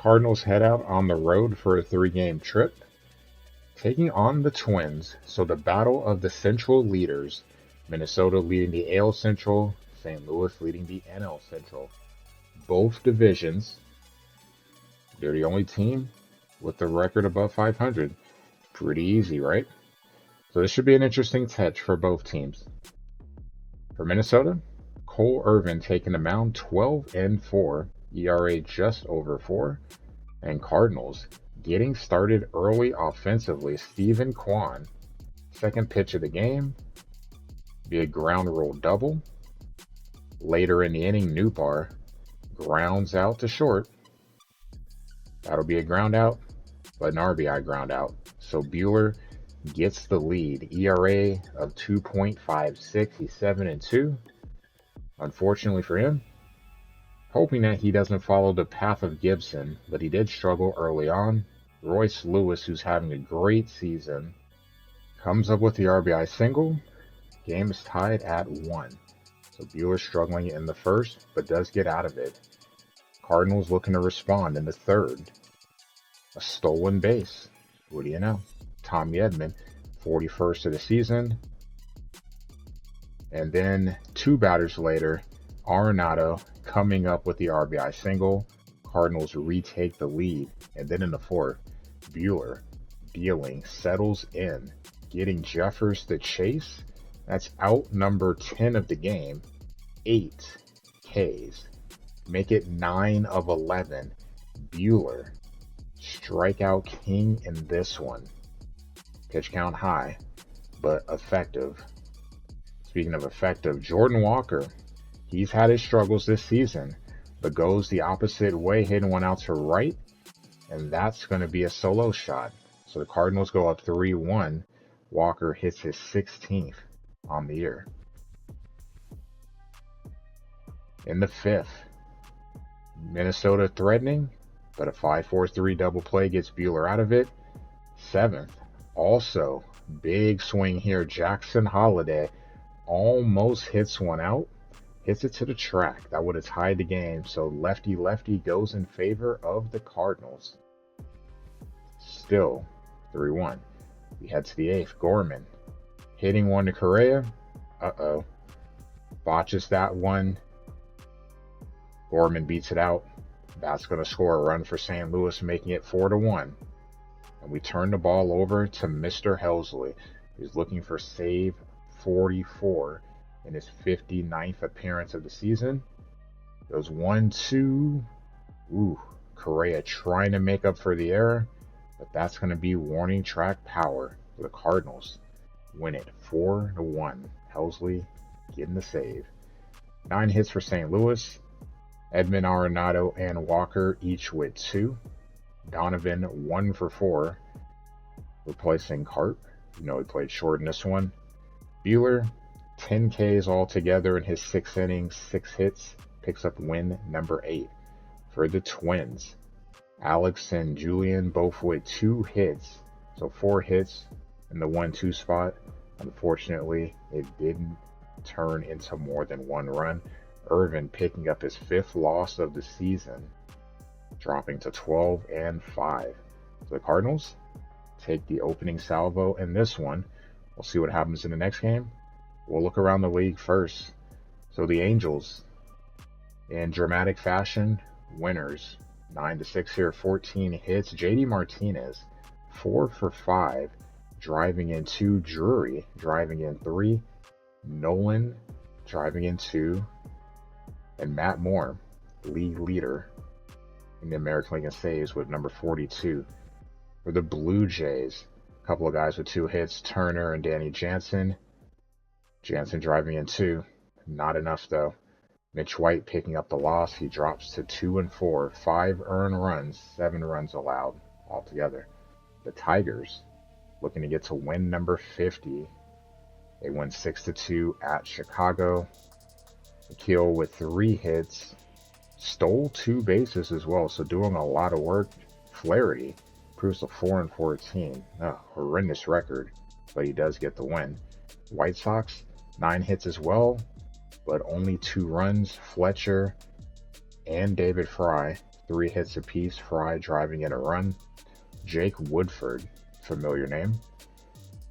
Cardinals head out on the road for a 3-game trip, taking on the Twins. So the battle of the Central leaders, Minnesota leading the AL Central, St. Louis leading the NL Central. Both divisions, they're the only team with the record above 500. Pretty easy, right? So this should be an interesting test for both teams. For Minnesota, Cole Irvin taking the mound, 12-4, ERA just over 4. And Cardinals getting started early offensively. Steven Kwan, second pitch of the game, be a ground rule double. Later in the inning, Newbar grounds out to short. That'll be a ground out, but an RBI ground out. So Buehler gets the lead. ERA of 2.56. He's 7-2. Unfortunately for him, hoping that he doesn't follow the path of Gibson, but he did struggle early on. Royce Lewis, who's having a great season, comes up with the RBI single. Game is tied at 1. So Buehler struggling in the first, but does get out of it. Cardinals looking to respond in the third. A stolen base. What do you know? Tommy Edman, 41st of the season. And then 2 batters later, Arenado coming up with the RBI single. Cardinals retake the lead. And then in the fourth, Buehler dealing, settles in, getting Jeffers to chase. That's out number 10 of the game. 8 Ks. Make it 9 of 11. Buehler, strikeout king in this one. Pitch count high, but effective. Speaking of effective, Jordan Walker, he's had his struggles this season, but goes the opposite way, hitting one out to right, and that's going to be a solo shot. So the Cardinals go up 3-1. Walker hits his 16th on the year. In the fifth, Minnesota threatening, but a 5-4-3 double play gets Buehler out of it. 7th, also big swing here. Jackson Holliday almost hits one out, hits it to the track. That would have tied the game. So lefty goes in favor of the Cardinals. Still 3-1. We head to the 8th. Gorman hitting one to Correa. Botches that one. Gorman beats it out. That's going to score a run for St. Louis, making it 4-1. And we turn the ball over to Mr. Helsley, who's looking for save 44 in his 59th appearance of the season. Goes 1-2. Correa trying to make up for the error, but that's going to be warning track power for the Cardinals. Win it 4-1. Helsley getting the save. 9 hits for St. Louis. Edman, Arenado, and Walker each with 2. Donovan 1 for 4, replacing Carp. You know he played short in this one. Buehler, 10 Ks altogether in his 6 innings, 6 hits, picks up win number 8. For the Twins, Alex and Julian both with 2 hits, so 4 hits in the 1-2 spot. Unfortunately, it didn't turn into more than 1 run. Irvin picking up his 5th loss of the season, dropping to 12-5. So the Cardinals take the opening salvo in this one. We'll see what happens in the next game. We'll look around the league first. So the Angels, in dramatic fashion, winners. 9-6 here, 14 hits. JD Martinez, 4 for 5, driving in 2. Drury, driving in 3. Nolan, driving in 2. And Matt Moore, league leader in the American League in saves with number 42. For the Blue Jays, a couple of guys with 2 hits, Turner and Danny Jansen. Jansen driving in 2. Not enough though. Mitch White picking up the loss. He drops to 2-4. 5 earned runs, 7 runs allowed altogether. The Tigers looking to get to win number 50. They win 6-2 at Chicago. Akil with 3 hits, stole 2 bases as well, so doing a lot of work. Flaherty proves a 4-14, horrendous record, but he does get the win. White Sox, 9 hits as well, but only 2 runs. Fletcher and David Fry 3 hits apiece, Fry driving in a run. Jake Woodford, familiar name,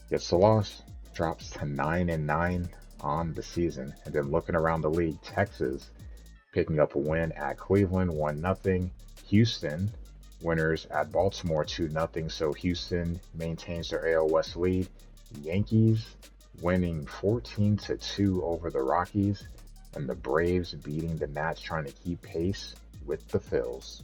gets the loss, drops to 9-9 on the season. And then looking around the league, Texas picking up a win at Cleveland, 1-0. Houston, winners at Baltimore, 2-0. So Houston maintains their AL West lead. Yankees winning 14-2 over the Rockies. And the Braves beating the Nats, trying to keep pace with the Phils.